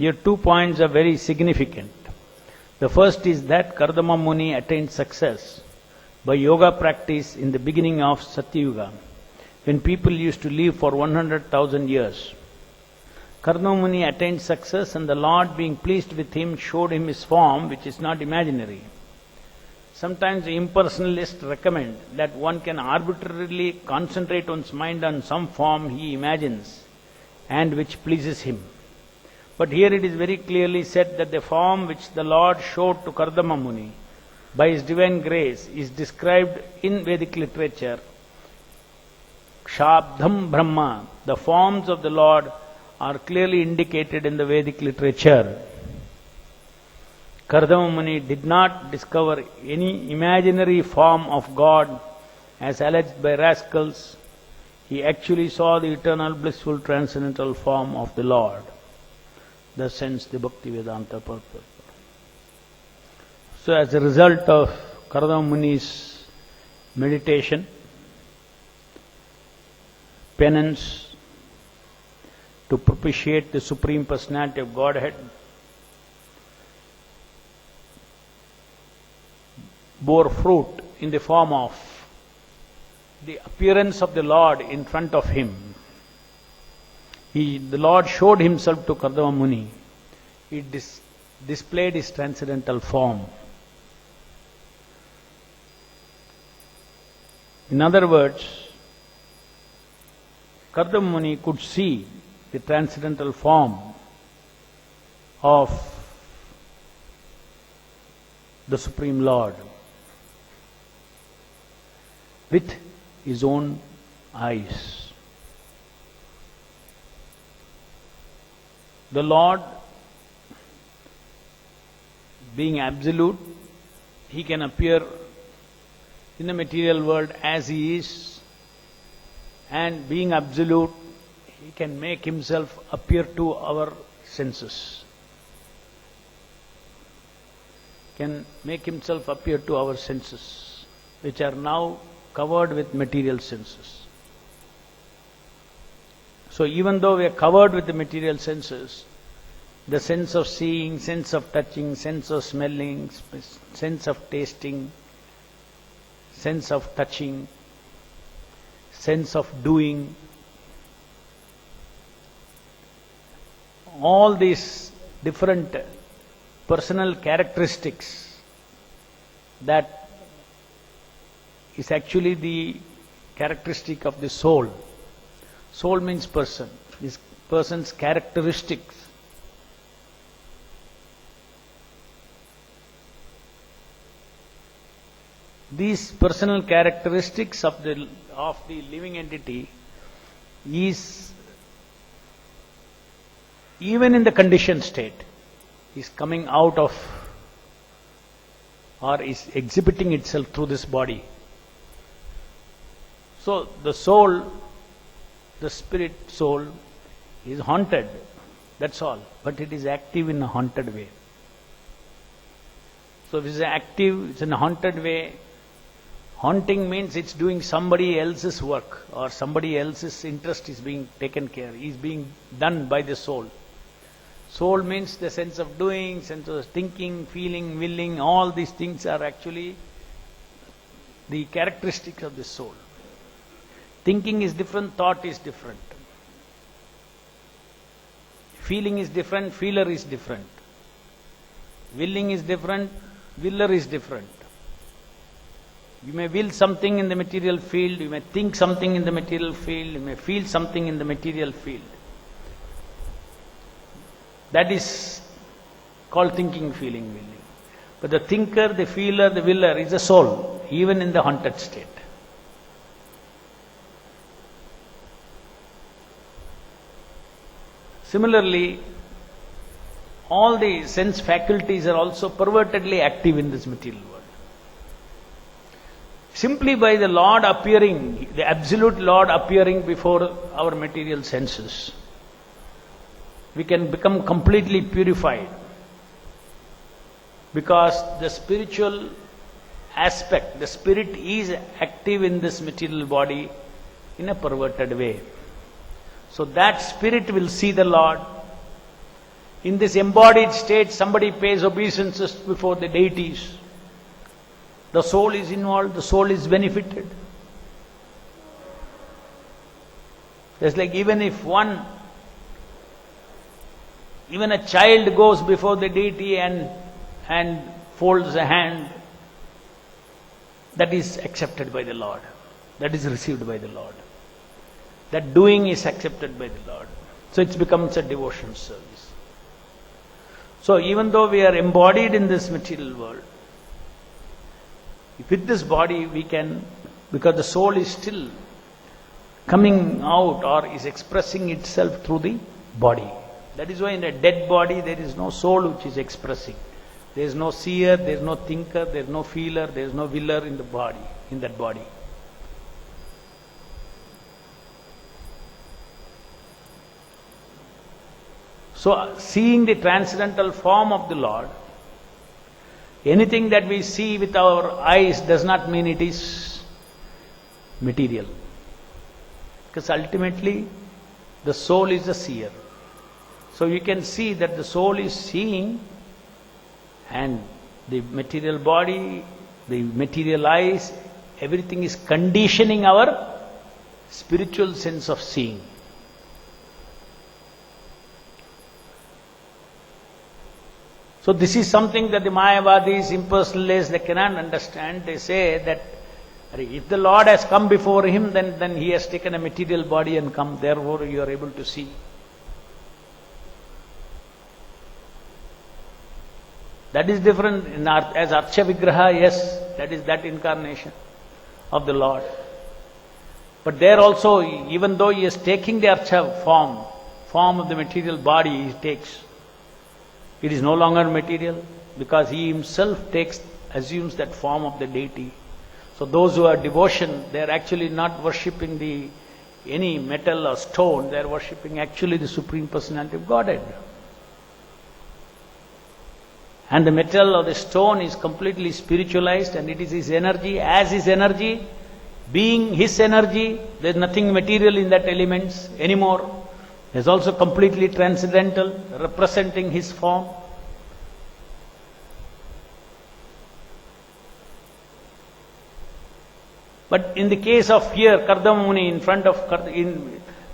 Here 2 points are very significant. The first is that Kardama Muni attained success by yoga practice in the beginning of Satyuga, when people used to live for 100,000 years. Kardama Muni attained success, and the Lord, being pleased with him, showed him his form, which is not imaginary. Sometimes the impersonalists recommend that one can arbitrarily concentrate one's mind on some form he imagines and which pleases him. But here it is very clearly said that the form which the Lord showed to Kardama Muni by His divine grace is described in Vedic literature. Shabdham Brahma, the forms of the Lord are clearly indicated in the Vedic literature. Kardama Muni did not discover any imaginary form of God as alleged by rascals. He actually saw the eternal, blissful, transcendental form of the Lord. Thus ends the Bhaktivedanta purport. So as a result of Kardama Muni's meditation, penance, to propitiate the Supreme Personality of Godhead, bore fruit in the form of the appearance of the Lord in front of him. The Lord showed himself to Kardama Muni. He displayed his transcendental form. In other words, Kardama Muni could see the transcendental form of the Supreme Lord with his own eyes. The Lord, being absolute, He can appear in the material world as He is, and being absolute, He can make Himself appear to our senses. Can make Himself appear to our senses, which are now covered with material senses. So even though we are covered with the material senses, the sense of seeing, sense of touching, sense of smelling, sense of tasting, sense of touching, sense of doing, all these different personal characteristics that is actually the characteristic of the soul. Soul means person. This person's characteristics. These personal characteristics of the living entity is, even in the conditioned state, is coming out of or is exhibiting itself through this body. So the soul, the spirit soul, is haunted, that's all. But it is active in a haunted way. So if it is active, it's in a haunted way. Haunting means it's doing somebody else's work, or somebody else's interest is being taken care, is being done by the soul. Soul means the sense of doing, sense of thinking, feeling, willing, all these things are actually the characteristics of the soul. Thinking is different, thought is different. Feeling is different, feeler is different. Willing is different, willer is different. You may will something in the material field, you may think something in the material field, you may feel something in the material field. That is called thinking, feeling, willing. But the thinker, the feeler, the willer is the soul, even in the haunted state. Similarly, all the sense faculties are also pervertedly active in this material world. Simply by the Lord appearing, the absolute Lord appearing before our material senses, we can become completely purified, because the spiritual aspect, the spirit is active in this material body in a perverted way. So that spirit will see the Lord, In this embodied state, somebody pays obeisances before the deities. The soul is involved, the soul is benefited. It's like even a child goes before the deity and folds a hand, that is accepted by the Lord. That is received by the Lord. That doing is accepted by the Lord. So it becomes a devotion service. So even though we are embodied in this material world, with this body we can, because the soul is still coming out or is expressing itself through the body. That is why in a dead body there is no soul which is expressing. There is no seer, there is no thinker, there is no feeler, there is no willer in the body, in that body. So seeing the transcendental form of the Lord, anything that we see with our eyes does not mean it is material. Because ultimately the soul is the seer. So you can see that the soul is seeing, and the material body, the material eyes, everything is conditioning our spiritual sense of seeing. So this is something that the Mayavadis, impersonalists, they cannot understand. They say that if the Lord has come before him, then he has taken a material body and come, therefore you are able to see. That is different as Archa Vigraha, yes, that is that incarnation of the Lord. But there also, even though he is taking the Archa form of the material body he takes, it is no longer material because he himself assumes that form of the deity. So those who are devotion, they are actually not worshipping any metal or stone, they are worshipping actually the Supreme Personality of Godhead. And the metal or the stone is completely spiritualized, and it is his energy. As his energy, being his energy, there is nothing material in that elements anymore. It is also completely transcendental, representing his form. But in the case of here, Kardama Muni, in front of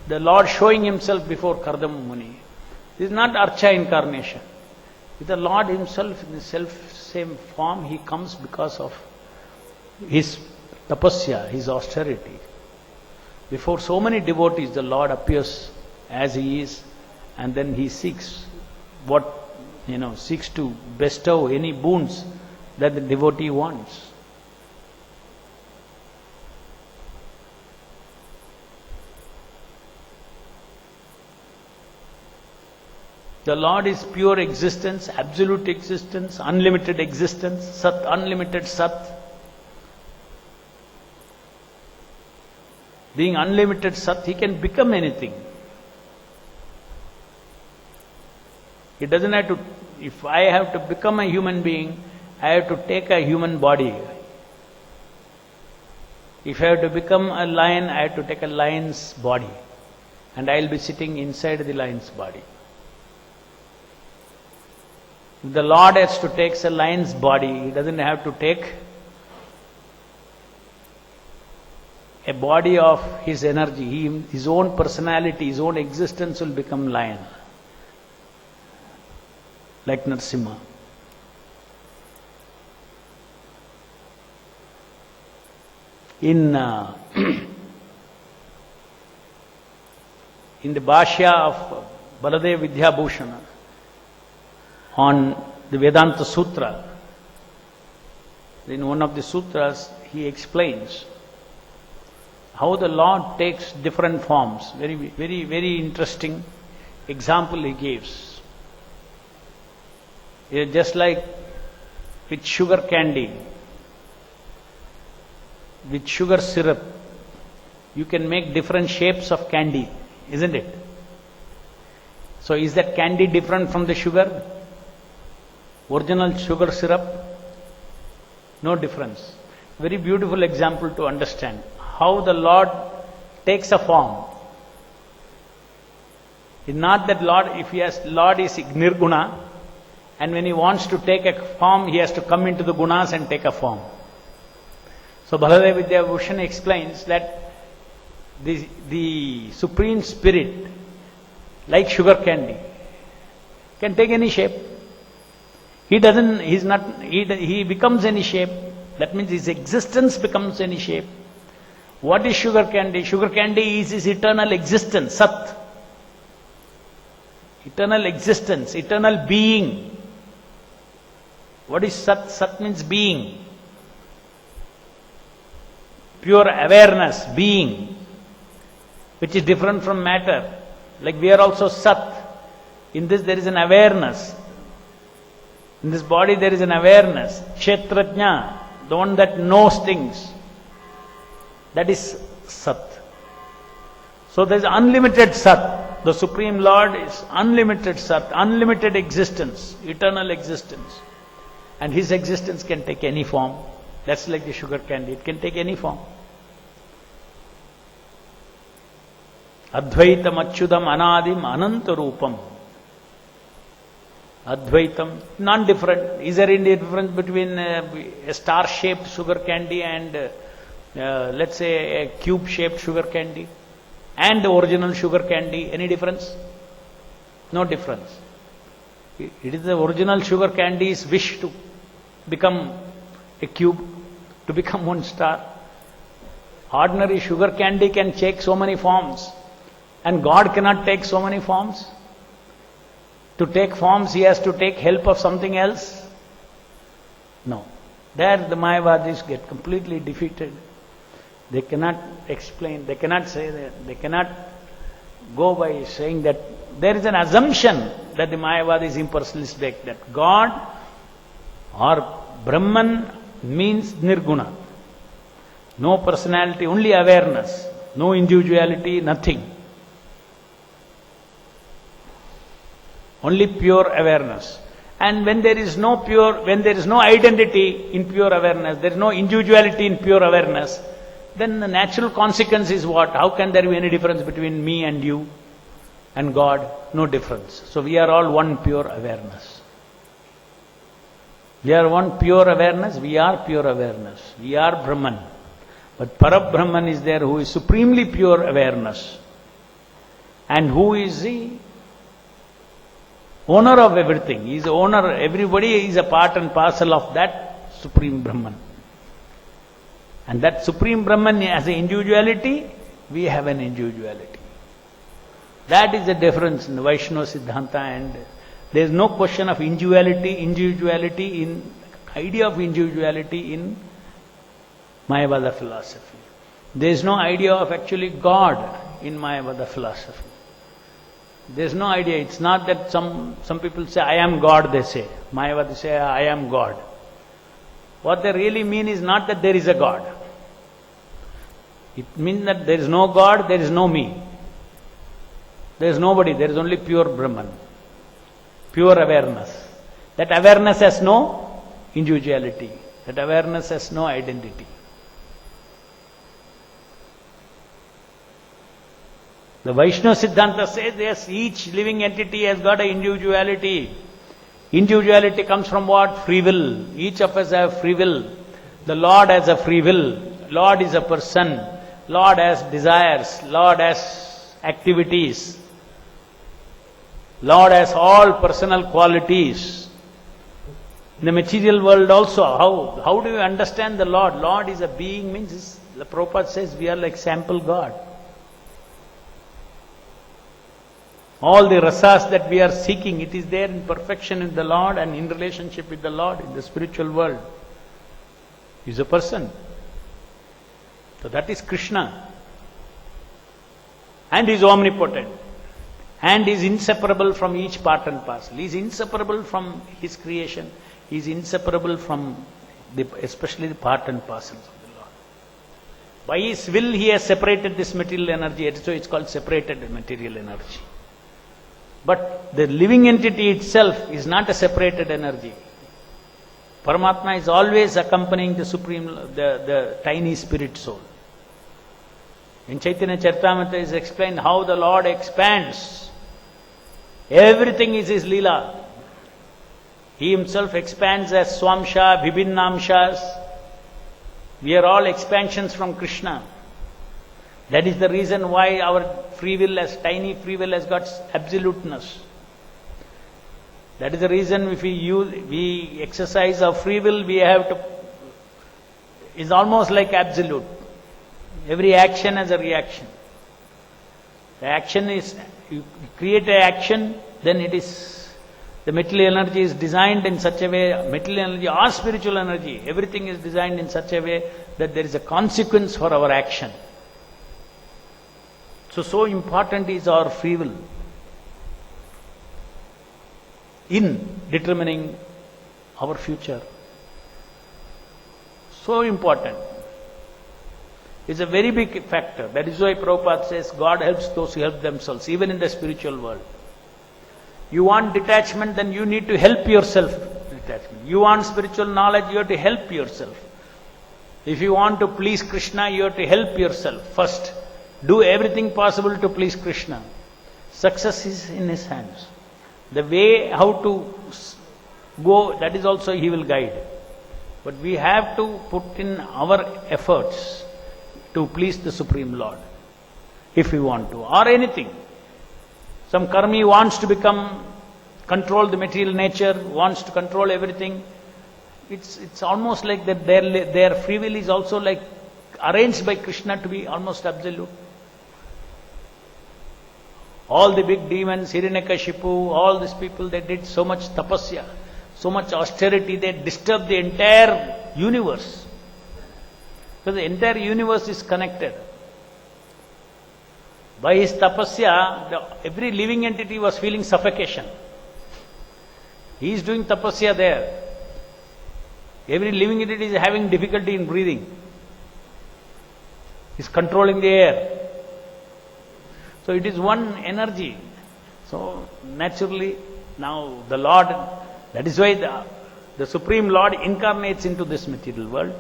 the Lord showing himself before Kardama Muni, this is not Archa incarnation. With the Lord himself in the self-same form, he comes because of his tapasya, his austerity. Before so many devotees, the Lord appears as he is, and then he seeks to bestow any boons that the devotee wants. The Lord is pure existence, absolute existence, unlimited existence, Sat, unlimited Sat. Being unlimited Sat, he can become anything. He doesn't have to, if I have to become a human being, I have to take a human body. If I have to become a lion, I have to take a lion's body. And I will be sitting inside the lion's body. If the Lord has to take a lion's body, he doesn't have to take a body of his energy. His own personality, his own existence will become lion. Like Narasimha. In the Bhashya of Baladev Vidyabhushana, on the Vedanta Sutra, in one of the sutras he explains how the Lord takes different forms. Very, very, very interesting example he gives. It is just like with sugar candy, with sugar syrup, you can make different shapes of candy, isn't it? So is that candy different from the sugar? Original sugar syrup? No difference. Very beautiful example to understand how the Lord takes a form. It's not that Lord, if Lord is nirguna, and when he wants to take a form, he has to come into the gunas and take a form. So Bhagavan Vidyabhushan explains that the Supreme Spirit, like sugar candy, can take any shape. He becomes any shape. That means his existence becomes any shape. What is sugar candy? Sugar candy is his eternal existence, Sat. Eternal existence, eternal being. What is Sat? Sat means being. Pure awareness, being, which is different from matter. Like we are also Sat. In this there is an awareness. In this body there is an awareness. Kshetrajna, the one that knows things. That is Sat. So there is unlimited Sat. The Supreme Lord is unlimited Sat, unlimited existence, eternal existence. And His existence can take any form. That's like the sugar candy, it can take any form. Advaitam achyudam anadim anantarupam. Advaitam, non-different. Is there any difference between a star-shaped sugar candy and let's say a cube-shaped sugar candy and the original sugar candy? Any difference? No difference. It is the original sugar candy's wish to become a cube, to become one star. Ordinary sugar candy can take so many forms, and God cannot take so many forms. To take forms, he has to take help of something else? No. There the Mayavadis get completely defeated. They cannot explain, they cannot say that, they cannot go by saying that. There is an assumption that the Mayavadis impersonalists make, that God or Brahman means nirguna. No personality, only awareness, no individuality, nothing. Only pure awareness. And when there is no identity in pure awareness, there is no individuality in pure awareness, then the natural consequence is what? How can there be any difference between me and you and God? No difference. So we are all one pure awareness. We are one pure awareness, we are pure awareness. We are Brahman. But Parabrahman is there who is supremely pure awareness. And who is the owner of everything. He is the owner, everybody is a part and parcel of that Supreme Brahman. And that Supreme Brahman has an individuality, we have an individuality. That is the difference in the Vaishnava Siddhanta, and there is no question of individuality in, idea of individuality in Mayavada philosophy. There is no idea of actually God in Mayavada philosophy. There is no idea. It's not that some people say, I am God, they say. Mayavadi say, I am God. What they really mean is not that there is a God. It means that there is no God, there is no me. There is nobody, there is only pure Brahman. Pure awareness. That awareness has no individuality. That awareness has no identity. The Vaishnava Siddhanta says, yes, each living entity has got an individuality. Individuality comes from what? Free will. Each of us have free will. The Lord has a free will. Lord is a person. Lord has desires. Lord has activities. Lord has all personal qualities. In the material world also, how do you understand the Lord? Lord is a being, means, the Prabhupada says, we are like sample God. All the rasas that we are seeking, it is there in perfection in the Lord and in relationship with the Lord in the spiritual world. He is a person. So that is Krishna. And he is omnipotent. And he is inseparable from each part and parcel. He is inseparable from his creation. He is inseparable from especially the part and parcels of the Lord. By his will he has separated this material energy, so it's called separated material energy. But the living entity itself is not a separated energy. Paramatma is always accompanying the supreme, the tiny spirit soul. In Chaitanya Charitamrita is explained how the Lord expands Everything is his Leela. He himself expands as Swamsha, Vibhinnamshas. We are all expansions from Krishna. That is the reason why our free will, as tiny free will, has got absoluteness. That is the reason if we exercise our free will, we have to, is almost like absolute. Every action has a reaction. The action is, you create an action, then it is, the material energy is designed in such a way, material energy or spiritual energy, everything is designed in such a way that there is a consequence for our action. So important is our free will in determining our future. So important. It's a very big factor. That is why Prabhupada says God helps those who help themselves, even in the spiritual world. You want detachment, then you need to help yourself. Detachment. You want spiritual knowledge, you have to help yourself. If you want to please Krishna, you have to help yourself first. Do everything possible to please Krishna. Success is in his hands. The way how to go, that is also he will guide. But we have to put in our efforts to please the Supreme Lord, if we want to, or anything. Some karmi wants to control the material nature, wants to control everything. It's almost like that their free will is also like arranged by Krishna to be almost absolute. All the big demons, Hiranyakashipu, all these people, they did so much tapasya, so much austerity, they disturbed the entire universe. So the entire universe is connected. By his tapasya, every living entity was feeling suffocation. He is doing tapasya there. Every living entity is having difficulty in breathing. He is controlling the air. So it is one energy. So naturally, now the Lord, that is why the Supreme Lord incarnates into this material world,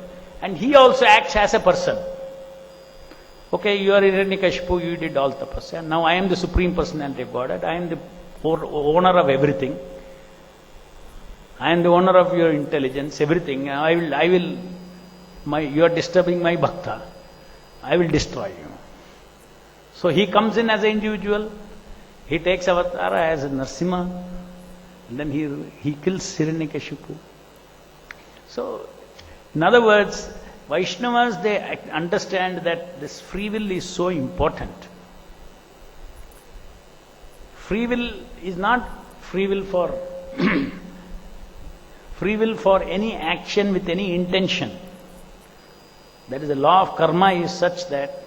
and he also acts as a person. Okay, you are Hiranyakashipu, you did all tapasya. Now I am the Supreme Personality of Godhead. I am the owner of everything. I am the owner of your intelligence, everything. You are disturbing my bhakta. I will destroy you. So he comes in as an individual. He takes avatara as a Narasimha. And then he kills Hiranyakashipu. So, in other words, Vaishnavas, they understand that this free will is so important. Free will is not free will for free will for any action with any intention. That is, the law of karma is such that,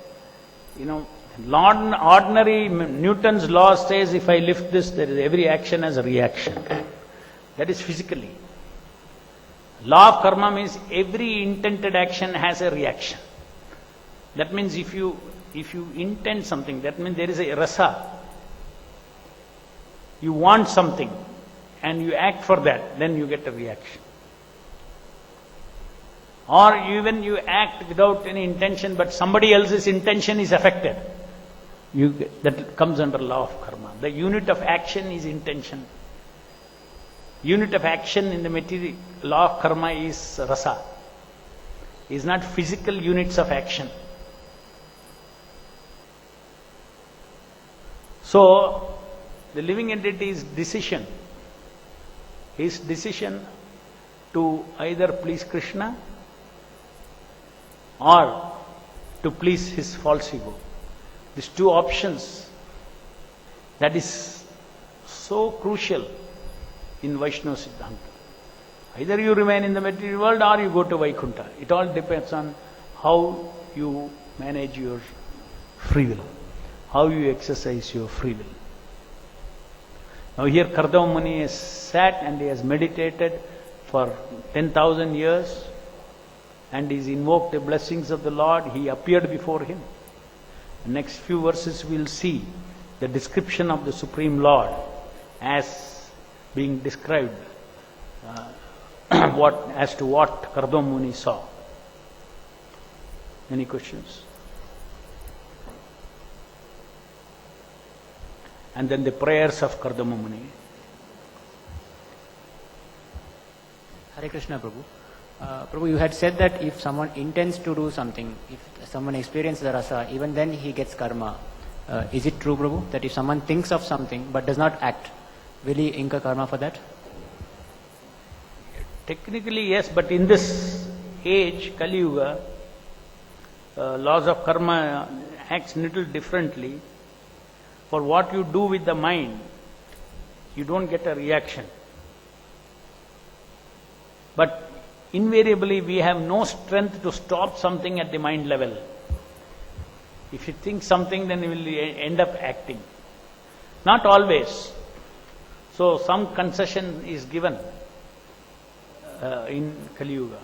ordinary Newton's law says if I lift this, there is every action has a reaction. That is physically. Law of karma means every intended action has a reaction. That means if you intend something, that means there is a rasa. You want something and you act for that, then you get a reaction. Or even you act without any intention, but somebody else's intention is affected. That comes under law of karma. The unit of action is intention. Unit of action in the material law of karma is rasa. Is not physical units of action. So, the living entity's decision is decision to either please Krishna or to please his false ego. These two options, that is so crucial in Vaishnava Siddhanta. Either you remain in the material world or you go to Vaikuntha. It all depends on how you manage your free will, how you exercise your free will. Now here Kardama Muni has sat and he has meditated for 10,000 years and he's invoked the blessings of the Lord. He appeared before him. The next few verses we will see the description of the Supreme Lord as being described as to what Kardama Muni saw. Any questions? and then the prayers of Kardama Muni. Hare Krishna, Prabhu. Prabhu, you had said that if someone intends to do something, if someone experiences the rasa, even then he gets karma. Is it true, Prabhu, that if someone thinks of something but does not act, will he incur karma for that? Technically, yes, but in this age, Kali Yuga, laws of karma acts little differently. For what you do with the mind, you don't get a reaction. But invariably, we have no strength to stop something at the mind level. If you think something, then you will end up acting. Not always. So some concession is given in Kali Yuga.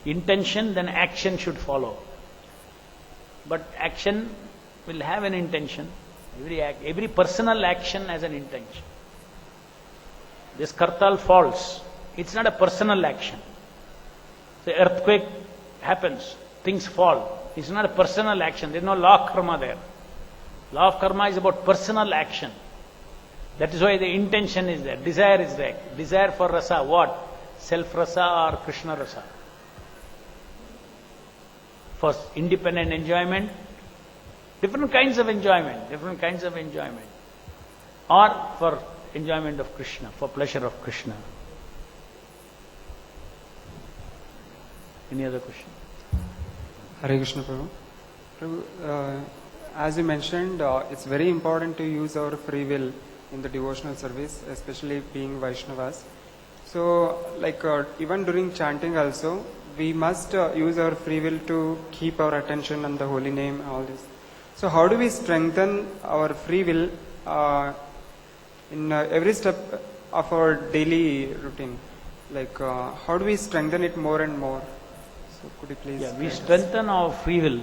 Intention, then action should follow. But action will have an intention. Every personal action has an intention. This kartal falls. It's not a personal action. The earthquake happens, things fall. It's not a personal action. There's no law of karma there. Law of karma is about personal action. That is why the intention is there. Desire is there. Desire for rasa, what? Self rasa or Krishna rasa. For independent enjoyment, different kinds of enjoyment. Or for enjoyment of Krishna, for pleasure of Krishna. Any other question? Hare Krishna, Prabhu. Prabhu, as you mentioned, it's very important to use our free will in the devotional service, especially being Vaishnavas. So, even during chanting also, we must use our free will to keep our attention on the holy name, all this. So, how do we strengthen our free will in every step of our daily routine? How do we strengthen it more and more? So could you please? Yeah, we strengthen our free will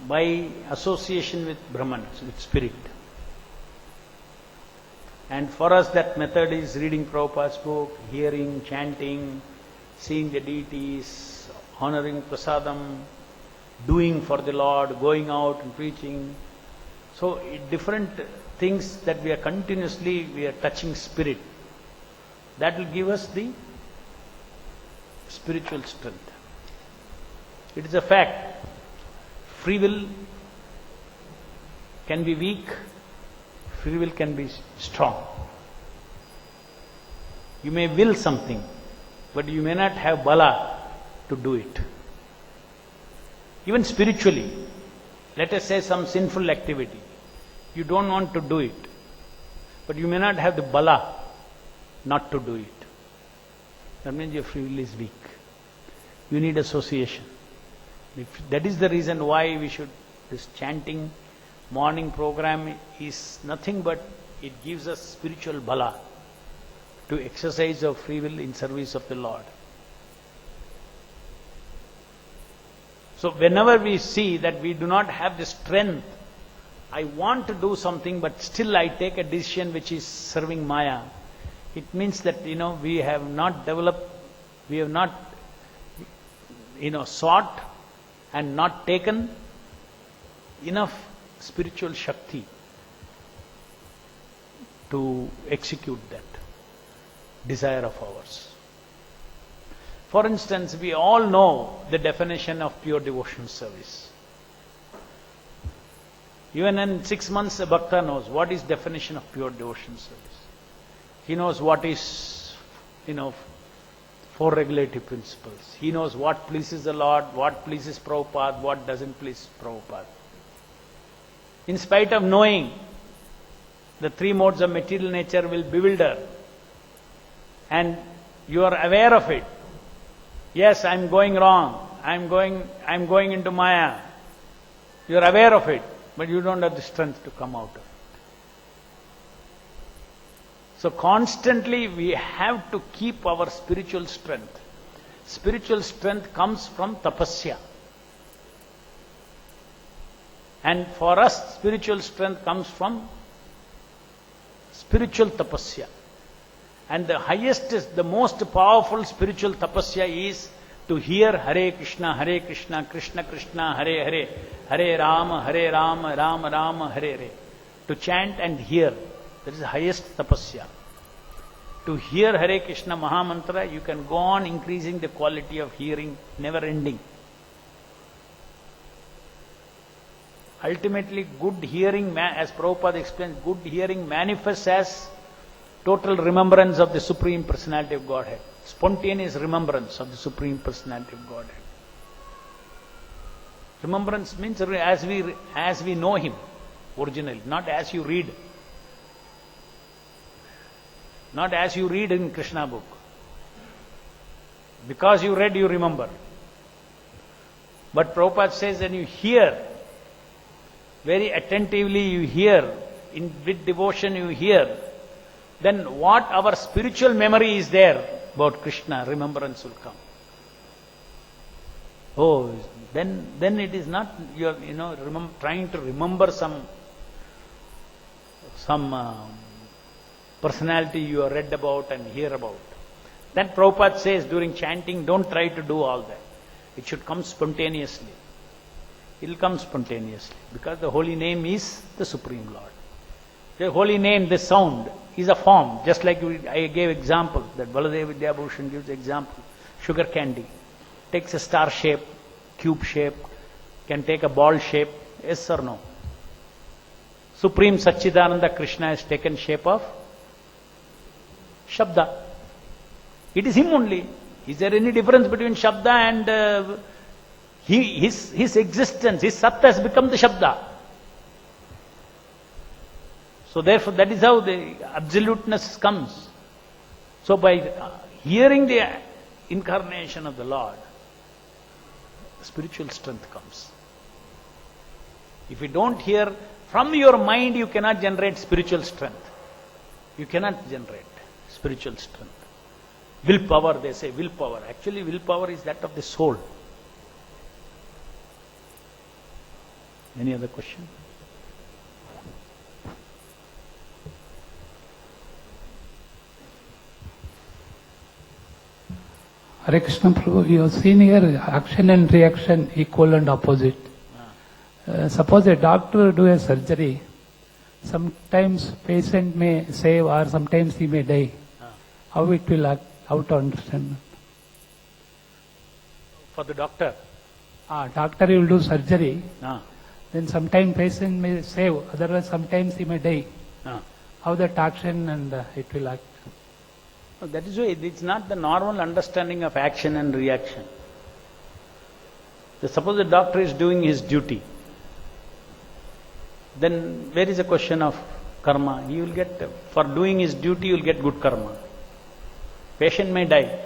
by association with Brahman, with spirit. And for us that method is reading Prabhupada's book, hearing, chanting, seeing the deities, honoring prasadam, doing for the Lord, going out and preaching. So different things that we are touching spirit. That will give us the spiritual strength. It is a fact. Free will can be weak, free will can be strong. You may will something, but you may not have bala to do it. Even spiritually, let us say some sinful activity, you don't want to do it, but you may not have the bala not to do it. That means your free will is weak. You need association. That is the reason why we should, this chanting morning program is nothing but it gives us spiritual bala to exercise our free will in service of the Lord. So whenever we see that we do not have the strength, I want to do something but still I take a decision which is serving Maya, it means that, we have not developed, we have not, sought and not taken enough spiritual Shakti to execute that desire of ours. For instance, we all know the definition of pure devotional service. Even in 6 months, a bhakta knows what is definition of pure devotional service. He knows what is, 4 regulative principles. He knows what pleases the Lord, what pleases Prabhupada, what doesn't please Prabhupada. In spite of knowing the 3 modes of material nature will bewilder, and you are aware of it. Yes, I am going wrong. I am going into Maya. You are aware of it, but you don't have the strength to come out of it. So constantly we have to keep our spiritual strength. Spiritual strength comes from tapasya. And for us, spiritual strength comes from spiritual tapasya. And the highest, the most powerful spiritual tapasya is To hear Hare Krishna, Krishna Krishna, Hare Hare, Hare Rama, Rama Rama, Hare Hare. To chant and hear, that is the highest tapasya. To hear Hare Krishna Mahamantra, you can go on increasing the quality of hearing, never ending. Ultimately, good hearing, as Prabhupada explains, good hearing manifests as total remembrance of the Supreme Personality of Godhead. Spontaneous remembrance of the Supreme Personality of Godhead. Remembrance means as we know Him originally, not as you read. Not as you read in Krishna book. Because you read, you remember. But Prabhupada says when you hear, very attentively you hear, with devotion you hear, then what our spiritual memory is there about Krishna, remembrance will come. Oh, then it is not trying to remember some personality you have read about and hear about. Then Prabhupada says during chanting, don't try to do all that. It should come spontaneously. It will come spontaneously because the holy name is the Supreme Lord. The holy name, the sound, is a form. Just like I gave example, that Baladeva Vidyabhushan gives example. Sugar candy takes a star shape, cube shape, can take a ball shape, yes or no? Supreme Satchidananda Krishna has taken shape of Shabda. It is Him only. Is there any difference between Shabda and his existence, his Satta has become the Shabda. So therefore that is how the absoluteness comes. So by hearing the incarnation of the Lord, spiritual strength comes. If you don't hear, from your mind you cannot generate spiritual strength. You cannot generate spiritual strength. Willpower, they say, willpower. Actually, willpower is that of the soul. Any other question? Hare Krishna Prabhu, you have seen here action and reaction equal and opposite. Suppose a doctor do a surgery, sometimes patient may save or sometimes he may die. How it will act? How to understand? For the doctor? Doctor will do surgery. Then sometimes patient may save, otherwise sometimes he may die. How that action and it will act? That is why it's not the normal understanding of action and reaction. Suppose the doctor is doing his duty, then where is the question of karma? He will get, for doing his duty, you will get good karma. Patient may die.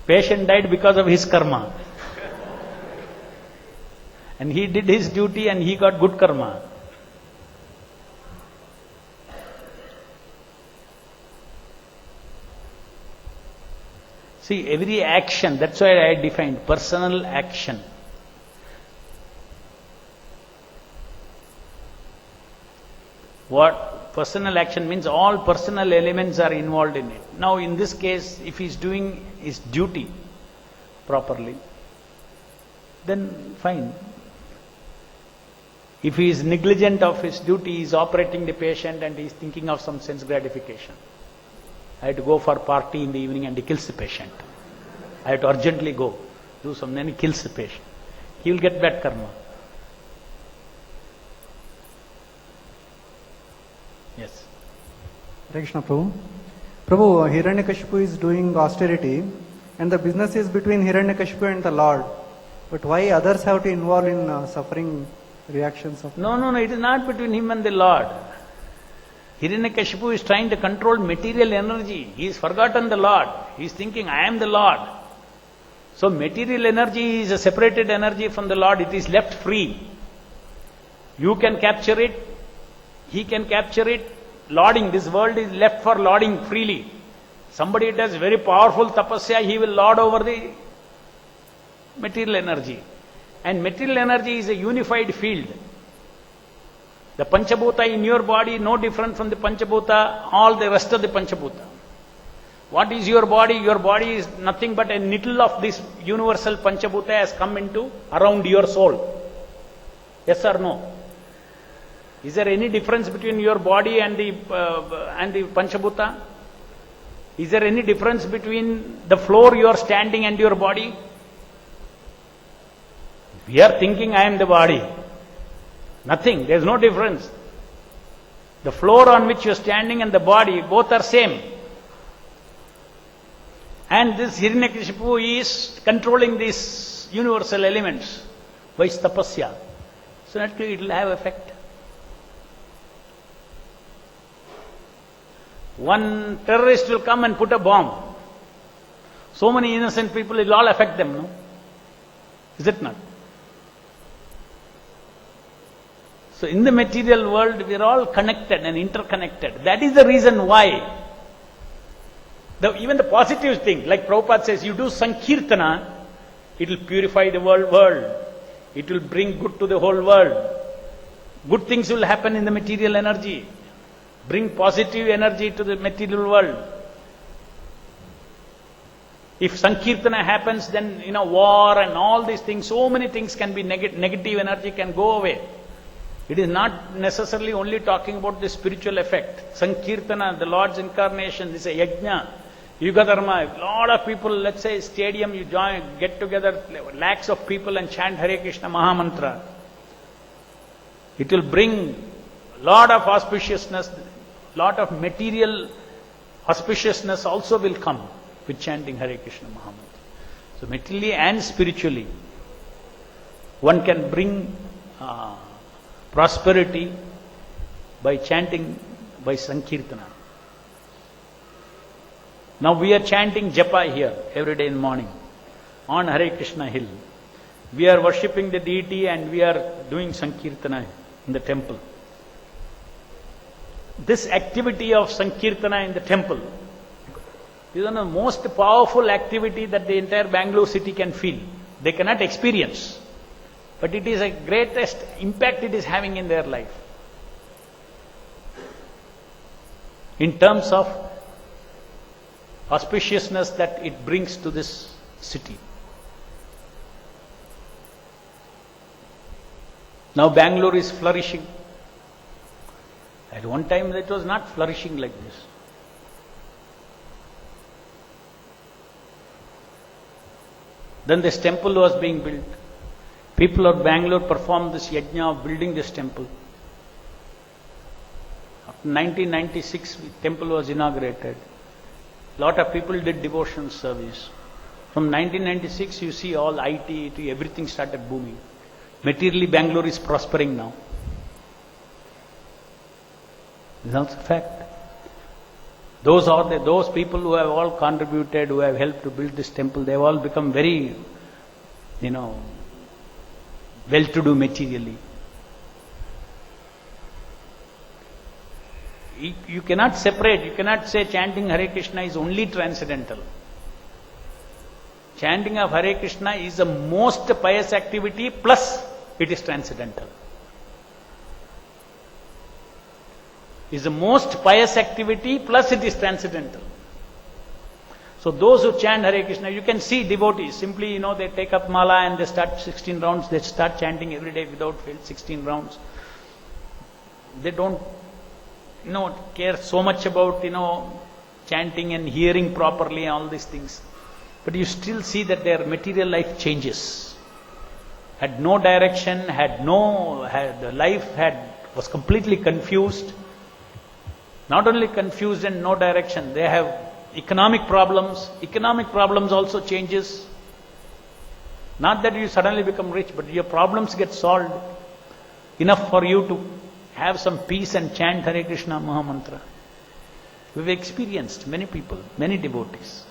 Patient died because of his karma. And he did his duty and he got good karma. See, every action, that's why I defined personal action. What personal action means, all personal elements are involved in it. Now in this case, if he is doing his duty properly, then fine. If he is negligent of his duty, he is operating the patient and he is thinking of some sense gratification. I have to go for party in the evening and he kills the patient. I have to urgently go, do something, and he kills the patient. He will get bad karma. Yes. Hare Krishna Prabhu. Prabhu, Hiranyakashipu is doing austerity and the business is between Hiranyakashipu and the Lord. But why others have to involve in suffering reactions of... No, it is not between him and the Lord. Hiranyakashipu is trying to control material energy. He has forgotten the Lord. He is thinking, I am the Lord. So material energy is a separated energy from the Lord. It is left free. You can capture it. He can capture it. Lording, this world is left for lording freely. Somebody does very powerful tapasya, he will lord over the material energy. And material energy is a unified field. The Panchabhuta in your body, no different from the Panchabhuta, all the rest of the Panchabhuta. What is your body? Your body is nothing but a little of this universal Panchabhuta has come into around your soul. Yes or no? Is there any difference between your body and the Panchabhuta? Is there any difference between the floor you are standing and your body? We are thinking I am the body. Nothing, there is no difference. The floor on which you are standing and the body, both are same. And this Hiranyakashipu is controlling these universal elements by tapasya. So naturally it will have effect. One terrorist will come and put a bomb. So many innocent people, it will all affect them, no? Is it not? So in the material world, we are all connected and interconnected. That is the reason why even the positive thing, like Prabhupada says, you do Sankirtana, it will purify the world. It will bring good to the whole world. Good things will happen in the material energy. Bring positive energy to the material world. If Sankirtana happens, then war and all these things, so many things can be negative energy can go away. It is not necessarily only talking about the spiritual effect. Sankirtana, the Lord's incarnation, this is a yajna, yuga dharma. A lot of people, let's say stadium, you join, get together, lakhs of people and chant Hare Krishna Mahamantra. It will bring a lot of auspiciousness, lot of material auspiciousness also will come with chanting Hare Krishna Mahamantra. So materially and spiritually, one can bring prosperity by chanting, by Sankirtana. Now we are chanting Japa here every day in the morning on Hare Krishna hill. We are worshipping the deity and we are doing Sankirtana in the temple. This activity of Sankirtana in the temple is one of the most powerful activity that the entire Bangalore city can feel. They cannot experience. But it is a greatest impact it is having in their life. In terms of auspiciousness that it brings to this city. Now Bangalore is flourishing. At one time it was not flourishing like this. Then this temple was being built. People of Bangalore performed this yajna of building this temple. After 1996, the temple was inaugurated. A lot of people did devotional service. From 1996, you see all IT, everything started booming. Materially, Bangalore is prospering now. It's also a fact. Those people who have all contributed, who have helped to build this temple, they have all become very, well-to-do materially. You cannot separate, you cannot say chanting Hare Krishna is only transcendental. Chanting of Hare Krishna is the most pious activity, plus it is transcendental. Is the most pious activity, plus it is transcendental. So those who chant Hare Krishna, you can see devotees, simply, they take up mala and they start 16 rounds, they start chanting every day without fail, 16 rounds. They don't, care so much about, chanting and hearing properly and all these things. But you still see that their material life changes. Had no direction, the life was completely confused. Not only confused and no direction, they have economic problems also changes. Not that you suddenly become rich, but your problems get solved enough for you to have some peace and chant Hare Krishna Mahamantra. We've experienced many people, many devotees.